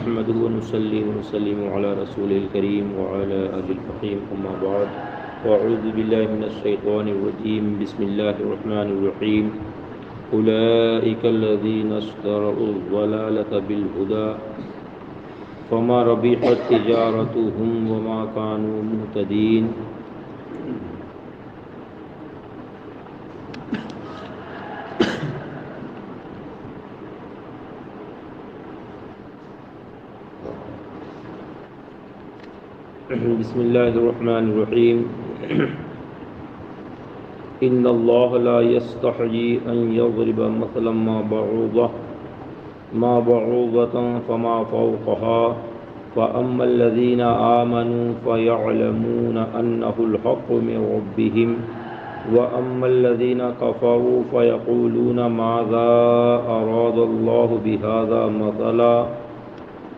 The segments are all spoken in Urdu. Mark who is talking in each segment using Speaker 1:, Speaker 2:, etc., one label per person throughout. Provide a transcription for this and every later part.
Speaker 1: نحمده ونصلي ونسلم على رسوله الكريم وعلى آله الفخيم أما بعد وأعوذ بالله من الشيطان الرجيم بسم الله الرحمن الرحيم أولئك الذين اشتروا الضلالة بالهدى فما ربحت تجارتهم وما كانوا مهتدين. بسم الله الرحمن الرحيم إن الله لا يستحيي أن يضرب مثلا ما بعوضة فما فوقها فأما الذين آمنوا فيعلمون أنه الحق من ربهم وأما الذين كفروا فيقولون ماذا أراد الله بهذا مثلا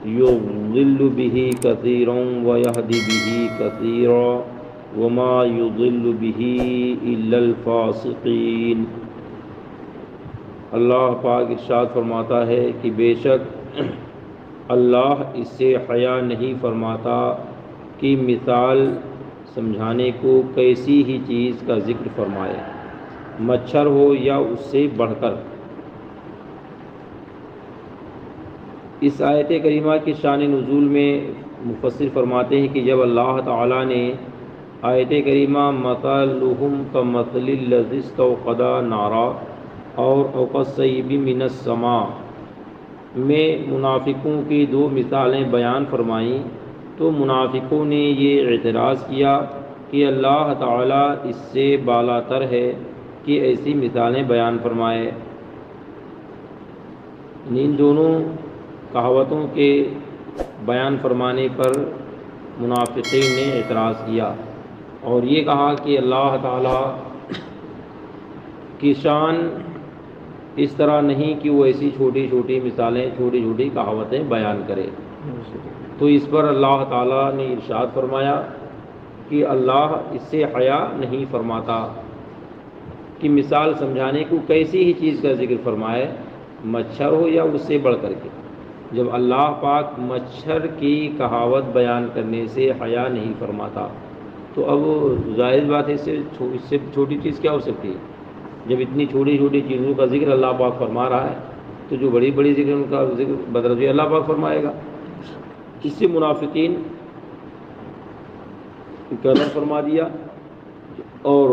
Speaker 1: يضل به كثيرا ويهدي به كثيرا وما يضل به إلا الفاسقين. اللہ پاک ارشاد فرماتا ہے کہ بے شک اللہ اس سے حیا نہیں فرماتا کہ مثال سمجھانے کو کیسی ہی چیز کا ذکر فرمائے، مچھر ہو یا اس سے بڑھ کر. اس آیت کریمہ کی شان نزول میں مفسر فرماتے ہیں کہ جب اللہ تعالیٰ نے آیت کریمہ مثلہم کمثل الذی استوقد نارا اور کالصیب من السماء میں منافقوں کی دو مثالیں بیان فرمائیں تو منافقوں نے یہ اعتراض کیا کہ اللہ تعالیٰ اس سے بالا تر ہے کہ ایسی مثالیں بیان فرمائے. ان دونوں کہاوتوں کے بیان فرمانے پر منافقین نے اعتراض کیا اور یہ کہا کہ اللہ تعالیٰ کی شان اس طرح نہیں کہ وہ ایسی چھوٹی چھوٹی مثالیں چھوٹی چھوٹی کہاوتیں بیان کرے. تو اس پر اللہ تعالیٰ نے ارشاد فرمایا کہ اللہ اس سے حیا نہیں فرماتا کہ مثال سمجھانے کو کیسی ہی چیز کا ذکر فرمائے، مچھر ہو یا اس سے بڑھ کر کے. جب اللہ پاک مچھر کی کہاوت بیان کرنے سے حیا نہیں فرماتا تو اب ظاہر بات ہے اس سے چھوٹی چیز کیا ہو سکتی ہے. جب اتنی چھوٹی چھوٹی چیزوں کا ذکر اللہ پاک فرما رہا ہے تو جو بڑی بڑی ذکر ان کا ذکر بدرجہ اللہ پاک فرمائے گا. اس سے منافقین کا رد فرما دیا اور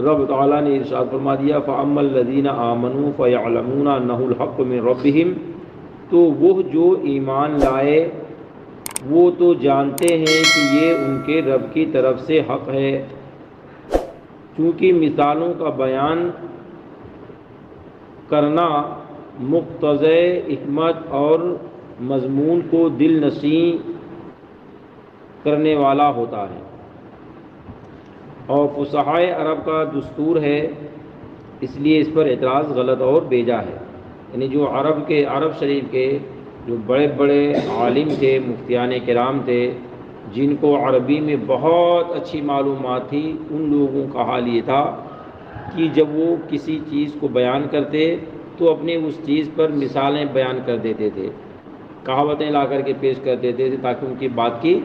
Speaker 1: رب تعالیٰ نے ارشاد فرما دیا فَأَمَّا الَّذِينَ آمَنُوا فَيَعْلَمُونَ أَنَّهُ الْحَقُّ مِنْ رَبِّهِمْ. تو وہ جو ایمان لائے وہ تو جانتے ہیں کہ یہ ان کے رب کی طرف سے حق ہے، چونکہ مثالوں کا بیان کرنا مقتضی حکمت اور مضمون کو دل نشیں کرنے والا ہوتا ہے اور فصحائے عرب کا دستور ہے، اس لیے اس پر اعتراض غلط اور بیجا ہے. یعنی جو عرب شریف کے جو بڑے بڑے عالم تھے، مفتیان کرام تھے، جن کو عربی میں بہت اچھی معلومات تھی، ان لوگوں کا حال یہ تھا کہ جب وہ کسی چیز کو بیان کرتے تو اپنے اس چیز پر مثالیں بیان کر دیتے تھے، کہاوتیں لا کر کے پیش کر دیتے تھے تاکہ ان کی بات کی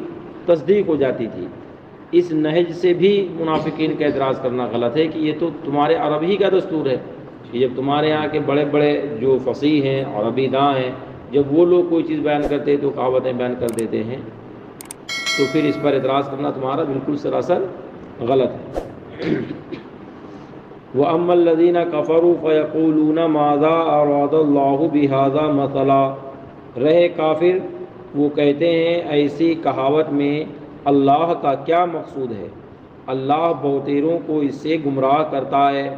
Speaker 1: تصدیق ہو جاتی تھی. اس نہج سے بھی منافقین کا اعتراض کرنا غلط ہے کہ یہ تو تمہارے عرب ہی کا دستور ہے کہ جب تمہارے یہاں کے بڑے بڑے جو فصیح ہیں، عربی داں ہیں، جب وہ لوگ کوئی چیز بیان کرتے تو کہاوتیں بیان کر دیتے ہیں، تو پھر اس پر اعتراض کرنا تمہارا بالکل سراسر غلط ہے. وَأَمَّا الَّذِينَ كَفَرُوا فَيَقُولُونَ مَاذَا أَرَادَ اللَّهُ بِهَذَا مَثَلًا. رہے کافر وہ کہتے ہیں ایسی کہاوت میں اللہ کا کیا مقصود ہے، اللہ بہتیروں کو اس سے گمراہ کرتا ہے.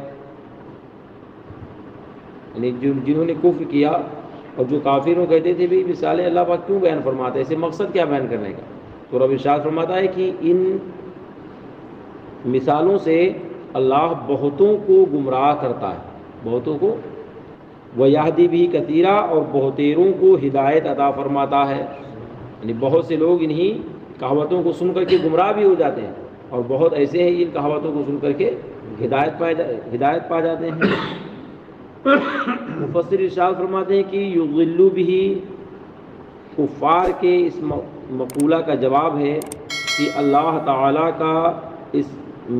Speaker 1: یعنی جنہوں نے کفر کیا اور جو کافروں کہتے تھے بھی مثالیں اللہ پاک کیوں بیان فرماتے ہیں، اسے مقصد کیا بیان کرنے کا. تو رب ارشاد فرماتا ہے کہ ان مثالوں سے اللہ بہتوں کو گمراہ کرتا ہے، بہتوں کو وَيَهْدِي بِهِ كَثِيرًا اور بہتیروں کو ہدایت عطا فرماتا ہے. یعنی بہت سے لوگ انہی کہاوتوں کو سن کر کے گمراہ بھی ہو جاتے ہیں اور بہت ایسے ہیں ان کہاوتوں کو سن کر کے ہدایت پا جاتے ہیں. مفسر ارشاد فرماتے ہیں کہ یضل به کفار کے اس مقولہ کا جواب ہے کہ اللہ تعالیٰ کا اس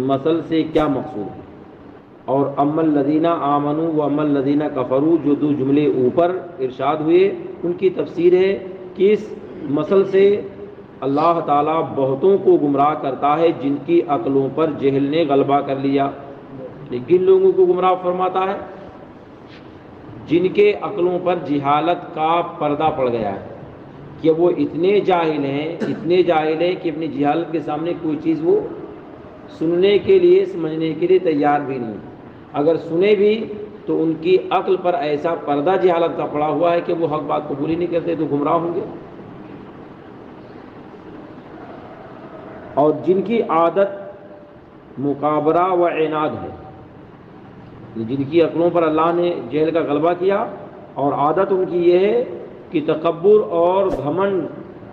Speaker 1: مثل سے کیا مقصود ہے۔ اور اما الذین آمنوا و اما الذین کفروا، جو دو جملے اوپر ارشاد ہوئے، ان کی تفسیر ہے کہ اس مثل سے اللہ تعالیٰ بہتوں کو گمراہ کرتا ہے جن کی عقلوں پر جہل نے غلبہ کر لیا۔ کن لوگوں کو گمراہ فرماتا ہے؟ جن کے عقلوں پر جہالت کا پردہ پڑ گیا ہے، کہ وہ اتنے جاہل ہیں کہ اپنی جہالت کے سامنے کوئی چیز وہ سننے کے لیے سمجھنے کے لیے تیار بھی نہیں، اگر سنے بھی تو ان کی عقل پر ایسا پردہ جہالت کا پڑا ہوا ہے کہ وہ حق بات قبول ہی نہیں کرتے، تو گمراہ ہوں گے۔ اور جن کی عادت مقابرہ و عناد ہے، جن کی عقلوں پر اللہ نے جہل کا غلبہ کیا اور عادت ان کی یہ ہے کہ تکبر اور گھمنڈ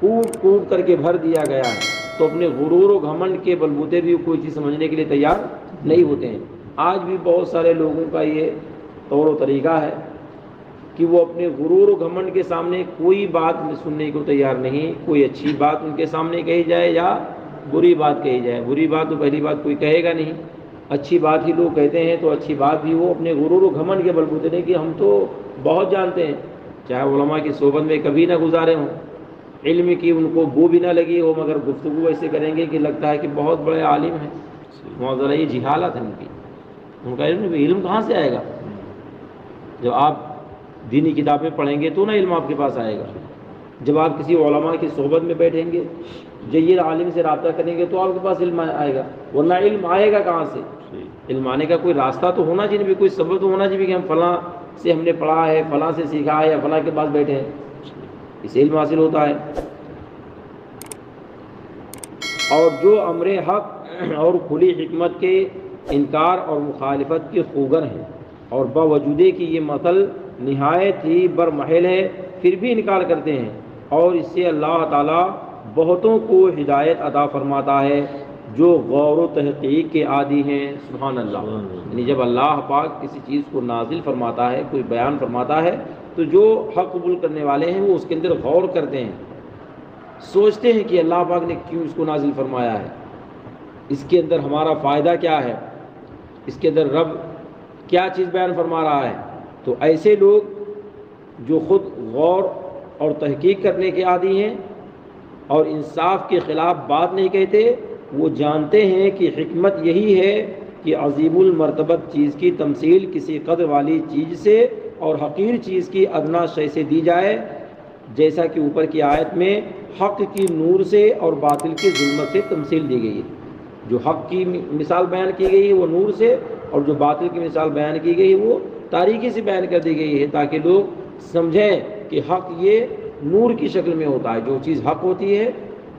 Speaker 1: کوٹ کوٹ کر کے بھر دیا گیا ہے، تو اپنے غرور و گھمنڈ کے بلبوتے بھی کوئی چیز سمجھنے کے لیے تیار نہیں ہوتے ہیں۔ آج بھی بہت سارے لوگوں کا یہ طور و طریقہ ہے کہ وہ اپنے غرور و گھمنڈ کے سامنے کوئی بات سننے کو تیار نہیں، کوئی اچھی بات ان کے سامنے کہی جائے یا بری بات کہی جائے۔ بری بات تو پہلی بات کوئی کہے گا نہیں، اچھی بات ہی لوگ کہتے ہیں، تو اچھی بات بھی وہ اپنے غرور و گھمنڈ کے بلبوتے نہیں کہ ہم تو بہت جانتے ہیں، چاہے علماء کی صحبت میں کبھی نہ گزارے ہوں، علم کی ان کو بو بھی نہ لگی ہو، مگر گفتگو ایسے کریں گے کہ لگتا ہے کہ بہت بڑے عالم ہیں۔ معذرہ، یہ جہالت ہے ان کی، ان کا علم کہاں سے آئے گا؟ جب آپ دینی کتابیں پڑھیں گے تو نہ علم آپ کے پاس آئے گا، جب آپ کسی علماء کی صحبت میں بیٹھیں گے، جید عالم سے رابطہ کریں گے تو آپ کے پاس علم آئے گا، ورنہ علم آئے گا کہاں سے؟ علم آنے کا کوئی راستہ تو ہونا چاہیے بھی، کوئی سبب تو ہونا چاہیے کہ ہم فلاں سے ہم نے پڑھا ہے، فلاں سے سیکھا ہے، یا فلاں کے پاس بیٹھے ہیں، اسے علم حاصل ہوتا ہے۔ اور جو امر حق اور کھلی حکمت کے انکار اور مخالفت کے خوگر ہیں، اور باوجود کہ یہ مثل نہایت ہی برمحل ہے پھر بھی انکار کرتے ہیں، اور اس سے اللہ تعالیٰ بہتوں کو ہدایت عطا فرماتا ہے جو غور و تحقیق کے عادی ہیں۔ سبحان اللہ۔ یعنی جب اللہ پاک کسی چیز کو نازل فرماتا ہے، کوئی بیان فرماتا ہے، تو جو حق قبول کرنے والے ہیں وہ اس کے اندر غور کرتے ہیں، سوچتے ہیں کہ اللہ پاک نے کیوں اس کو نازل فرمایا ہے، اس کے اندر ہمارا فائدہ کیا ہے، اس کے اندر رب کیا چیز بیان فرما رہا ہے۔ تو ایسے لوگ جو خود غور اور تحقیق کرنے کے عادی ہیں اور انصاف کے خلاف بات نہیں کہتے، وہ جانتے ہیں کہ حکمت یہی ہے کہ عظیم المرتبت چیز کی تمثیل کسی قدر والی چیز سے اور حقیر چیز کی ادنا شے سے دی جائے، جیسا کہ اوپر کی آیت میں حق کی نور سے اور باطل کی ظلمت سے تمثیل دی گئی ہے۔ جو حق کی مثال بیان کی گئی ہے وہ نور سے، اور جو باطل کی مثال بیان کی گئی ہے وہ تاریکی سے بیان کر دی گئی ہے، تاکہ لوگ سمجھیں کہ حق یہ نور کی شکل میں ہوتا ہے، جو چیز حق ہوتی ہے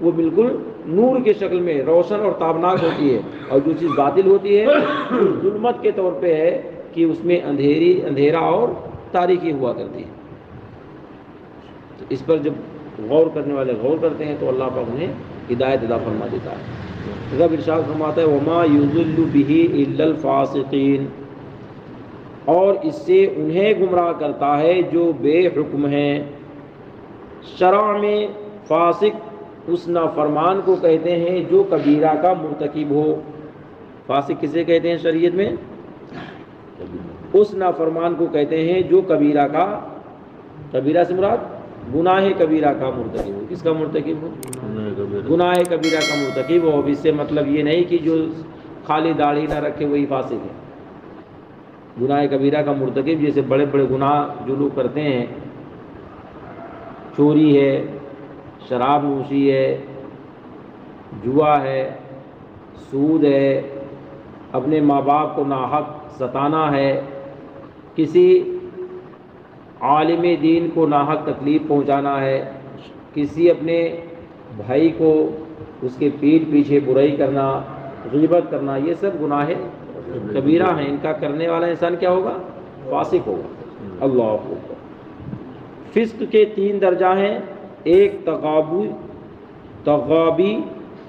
Speaker 1: وہ بالکل نور کی شکل میں روشن اور تابناک ہوتی ہے، اور جو چیز باطل ہوتی ہے وہ ظلمت کے طور پہ ہے کہ اس میں اندھیرا اور تاریکی ہوا کرتی ہے۔ تو اس پر جب غور کرنے والے غور کرتے ہیں تو اللہ پاک انہیں ہدایت عطا فرما دیتا ہے۔ رب ارشاد فرماتا ہے وما یضل بہ الا الفاسقین، اور اس سے انہیں گمراہ کرتا ہے جو بے حکم ہیں۔ شرع میں فاسق اس نافرمان کو کہتے ہیں جو کبیرہ کا مرتکب ہو۔ فاسق کسے کہتے ہیں شریعت میں؟ اس نافرمان کو کہتے ہیں جو کبیرہ سے مراد گناہ کبیرہ کا مرتکب ہو۔ کس کا مرتکب ہو؟ گناہ کبیرہ کا مرتکب ہو۔ اب اس سے مطلب یہ نہیں کہ جو خالی داڑھی نہ رکھے وہی فاسق ہے۔ گناہ کبیرہ کا مرتکب جیسے بڑے بڑے گناہ جو لوگ کرتے ہیں، چوری ہے، شراب نوشی ہے، جوا ہے، سود ہے، اپنے ماں باپ کو ناحق ستانا ہے، کسی عالم دین کو ناحق تکلیف پہنچانا ہے، کسی اپنے بھائی کو اس کے پیٹھ پیچھے برائی کرنا، غیبت کرنا، یہ سب گناہ کبیرہ ہیں۔ ان کا کرنے والا انسان کیا ہوگا؟ فاسق ہوگا۔ اللہ اکبر۔ فسق کے 3 درجہ ہیں۔ ایک تغابی،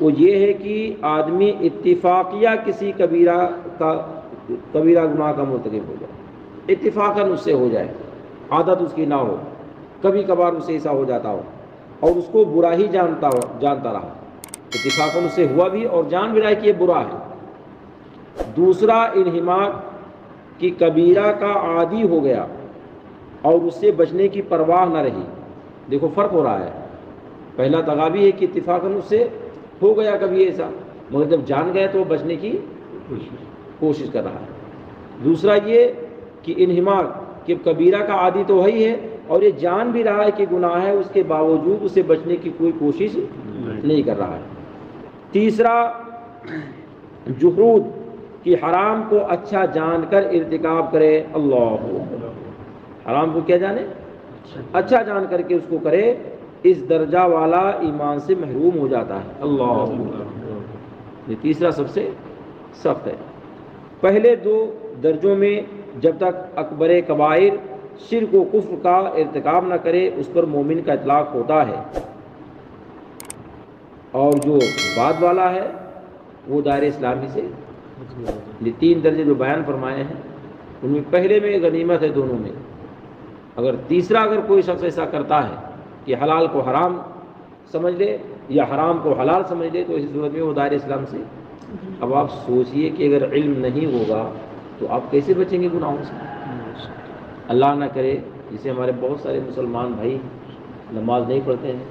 Speaker 1: وہ یہ ہے کہ آدمی اتفاقیہ کسی کبیرہ گناہ کا مرتکب ہو جائے، اتفاقاً اس سے ہو جائے، عادت اس کی نہ ہو، کبھی کبھار اسے ایسا ہو جاتا ہو، اور اس کو برا ہی جانتا رہا، اتفاقاً اس سے ہوا بھی اور جان بھی رہا ہے کہ یہ برا ہے۔ دوسرا، انہماک کی کبیرہ کا عادی ہو گیا اور اس سے بچنے کی پرواہ نہ رہی۔ دیکھو فرق ہو رہا ہے، پہلا تغابی ہے کہ اتفاقاً اس سے ہو گیا کبھی ایسا، مگر جب جان گیا تو وہ بچنے کی کوشش کر رہا ہے۔ دوسرا یہ کہ انہماک کہ کبیرہ کا عادی تو وہی ہے اور یہ جان بھی رہا ہے کہ گناہ ہے، اس کے باوجود اسے بچنے کی کوئی کوشش نہیں کر رہا ہے۔ تیسرا، جحود کہ حرام کو اچھا جان کر ارتکاب کرے، اللہ حرام کو کیا جانے؟ اچھا جان کر کے اس کو کرے، اس درجہ والا ایمان سے محروم ہو جاتا ہے۔ اللہ، یہ تیسرا سب سے سخت ہے۔ پہلے دو درجوں میں جب تک اکبر کبائر شرک و کفر کا ارتکاب نہ کرے اس پر مومن کا اطلاق ہوتا ہے، اور جو بعد والا ہے وہ دائرہ اسلامی سے، یہ تین درجے جو بیان فرمائے ہیں ان میں پہلے میں غنیمت ہے دونوں میں۔ اگر تیسرا اگر کوئی شخص ایسا کرتا ہے کہ حلال کو حرام سمجھ لے یا حرام کو حلال سمجھ لے تو اس صورت میں وہ دائرہ اسلام سے۔ اب آپ سوچئے کہ اگر علم نہیں ہوگا تو آپ کیسے بچیں گے گناہوں سے؟ اللہ نہ کرے جسے ہمارے بہت سارے مسلمان بھائی نماز نہیں پڑھتے ہیں،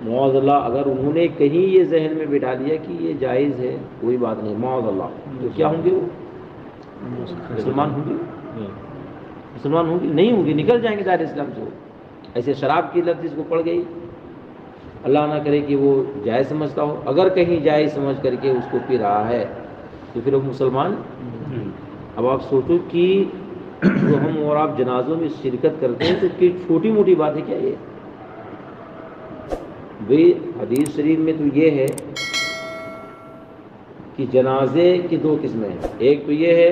Speaker 1: معاذ اللہ، اگر انہوں نے کہیں یہ ذہن میں بٹھا دیا کہ یہ جائز ہے کوئی بات نہیں، معاذ اللہ، تو کیا ہوں گے وہ؟ مسلمان ہوں گے؟ مسلمان ہوں گے؟ نہیں ہوں گے، نکل جائیں گے دائرہ اسلام سے۔ ایسے شراب کی لت جس کو پڑ گئی، اللہ نہ کرے کہ وہ جائز سمجھتا ہو، اگر کہیں جائز سمجھ کر کے اس کو پی رہا ہے تو پھر وہ مسلمان۔ اب آپ سوچو کہ جو ہم اور آپ جنازوں میں شرکت کرتے ہیں تو کہ چھوٹی موٹی بات ہے کیا یہ؟ بھئی حدیث شریف میں تو یہ ہے کہ جنازے کی دو قسمیں ہیں، ایک تو یہ ہے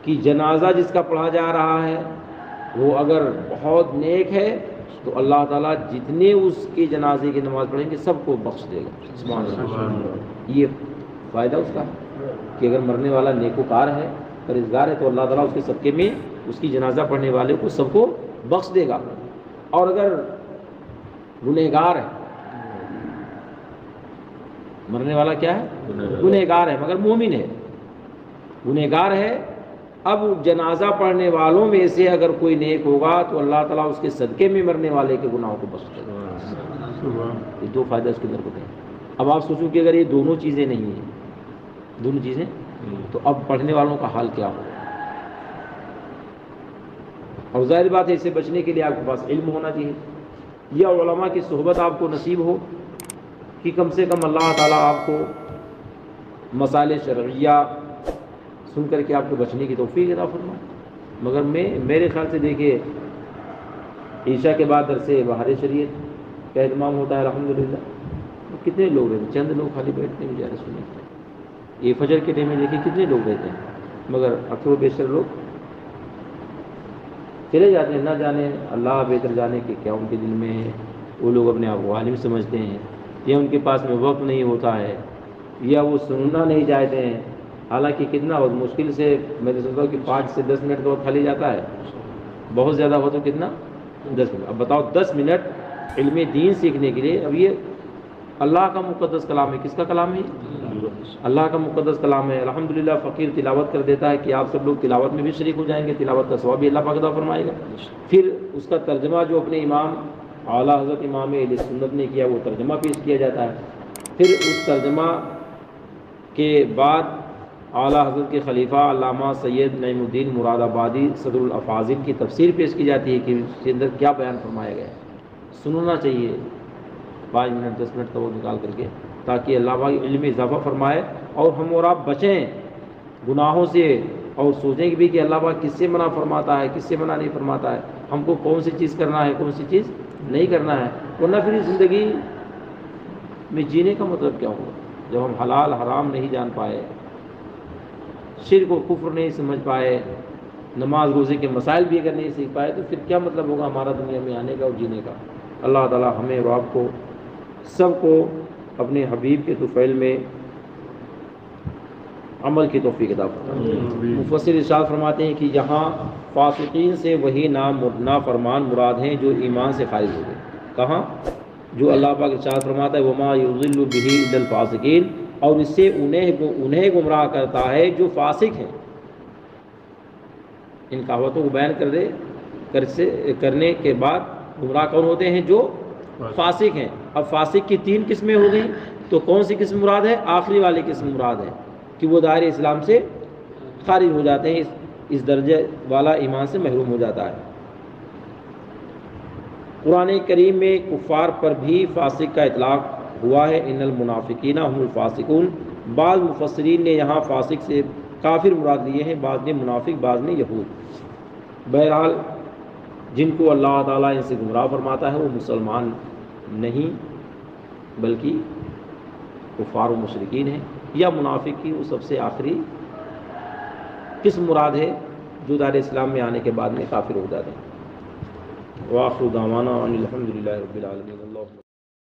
Speaker 1: کہ جنازہ جس کا پڑھا جا رہا ہے وہ اگر بہت نیک ہے تو اللہ تعالیٰ جتنے اس کے جنازے کی نماز پڑھیں گے سب کو بخش دے گا، سبحان اللہ۔ یہ فائدہ اس کا کہ اگر مرنے والا نیکوکار ہے، پرہیزگار ہے، تو اللہ تعالیٰ اس کے صدقے میں اس کی جنازہ پڑھنے والے کو سب کو بخش دے گا۔ اور اگر گنہگار ہے، مرنے والا کیا ہے؟ گنہگار ہے مگر مومن ہے، گنہگار ہے، اب جنازہ پڑھنے والوں میں سے اگر کوئی نیک ہوگا تو اللہ تعالیٰ اس کے صدقے میں مرنے والے کے گناہوں کو بخش دے گا۔ یہ دو فائدہ اس کے اندر ہوتے ہیں۔ اب آپ سوچو کہ اگر یہ دونوں چیزیں نہیں ہیں، دونوں چیزیں، تو اب پڑھنے والوں کا حال کیا ہوگا؟ اور ظاہر بات ہے اسے بچنے کے لیے آپ کے پاس علم ہونا چاہیے، یا علماء کی صحبت آپ کو نصیب ہو کہ کم سے کم اللہ تعالیٰ آپ کو مسائل شرعیہ سن کر کے آپ کو بچنے کی توفیق عطا فرمائے۔ مگر میرے خیال سے دیکھیے، عشاء کے بعد درس بہار شریعت کا اہتمام ہوتا ہے الحمدللہ، کتنے لوگ رہتے ہیں؟ چند لوگ خالی بیٹھتے ہیں بیچارے سننے۔ یہ فجر کے ٹائم میں دیکھیں کتنے لوگ رہتے ہیں، مگر اکثر و بیشتر لوگ چلے جاتے ہیں، نہ جانے اللہ بہتر جانے کہ کیا ان کے دل میں ہے۔ وہ لوگ اپنے آپ کو عالم سمجھتے ہیں، یا ان کے پاس میں وقت نہیں ہوتا ہے، یا وہ سننا نہیں چاہتے ہیں۔ حالانکہ کتنا بہت مشکل سے میں تو سمجھتا ہوں کہ 5 سے 10 منٹ کا وقت خالی جاتا ہے، بہت زیادہ ہو تو کتنا؟ 10 منٹ۔ اب بتاؤ 10 منٹ علم دین سیکھنے کے لیے، اب یہ اللہ کا مقدس کلام ہے، کس کا کلام ہے؟ اللہ کا مقدس کلام ہے۔ الحمدللہ فقیر تلاوت کر دیتا ہے کہ آپ سب لوگ تلاوت میں بھی شریک ہو جائیں گے، تلاوت کا ثواب بھی اللہ پاک عطا فرمائے گا۔ پھر اس کا ترجمہ جو اپنے امام اعلیٰ حضرت امام اہل سنت نے کیا وہ ترجمہ پیش کیا جاتا ہے۔ پھر اس ترجمہ کے بعد اعلیٰ حضرت کے خلیفہ علامہ سید نعیم الدین مراد آبادی صدر الافاضل کی تفسیر پیش کی جاتی ہے کہ اس کے اندر کیا بیان فرمایا گیا ہے۔ سننا چاہیے 5 منٹ 10 منٹ کا وہ نکال کر کے، تاکہ اللہ پاک علم میں اضافہ فرمائے اور ہم اور آپ بچیں گناہوں سے، اور سوچیں بھی کہ اللہ پاک کس سے منع فرماتا ہے، کس سے منع نہیں فرماتا ہے، ہم کو کون سی چیز کرنا ہے کون سی چیز نہیں کرنا ہے۔ ورنہ پھر زندگی میں جینے کا مطلب کیا ہوگا جب ہم حلال حرام نہیں جان پائے، شرک و کفر نہیں سمجھ پائے، نماز روزے کے مسائل بھی اگر نہیں سیکھ پائے، تو پھر کیا مطلب ہوگا ہمارا دنیا میں آنے کا اور جینے کا۔ اللہ تعالیٰ ہمیں اور آپ کو سب کو اپنے حبیب کے طفیل میں عمل کی توفیق عطا فرمائے۔ مفسر ارشاد فرماتے ہیں کہ یہاں فاسقین سے وہی نافرمان مراد ہیں جو ایمان سے خارج ہو گئے۔ کہاں؟ جو اللہ پاک ارشاد فرماتا ہے وما یضل بہ الا الفاسقین، اور اس سے انہیں گمراہ کرتا ہے جو فاسق ہیں۔ ان کہاوتوں کو بیان کرنے کے بعد گمراہ کون ہوتے ہیں؟ جو فاسق ہیں۔ اب فاسق کی 3 قسمیں ہو گئیں، تو کون سی قسم مراد ہے؟ آخری والی قسم مراد ہے کہ وہ دائرۂ اسلام سے خارج ہو جاتے ہیں، اس درجے والا ایمان سے محروم ہو جاتا ہے۔ قرآن کریم میں کفار پر بھی فاسق کا اطلاق ہوا ہے، ان المنافقین هم الفاسقون۔ بعض مفسرین نے یہاں فاسق سے کافر مراد لیے ہیں، بعض نے منافق، بعض نے یہود۔ بہرحال جن کو اللہ تعالیٰ ان سے گمراہ فرماتا ہے وہ مسلمان نہیں بلکہ کفار و مشرکین ہیں، یا منافق کی وہ سب سے آخری قسم مراد ہے جو دائرۂ اسلام میں آنے کے بعد میں کافر ہو جاتے ہیں۔ وآخر دعوانا ان الحمد للہ رب العالمین۔ اللہ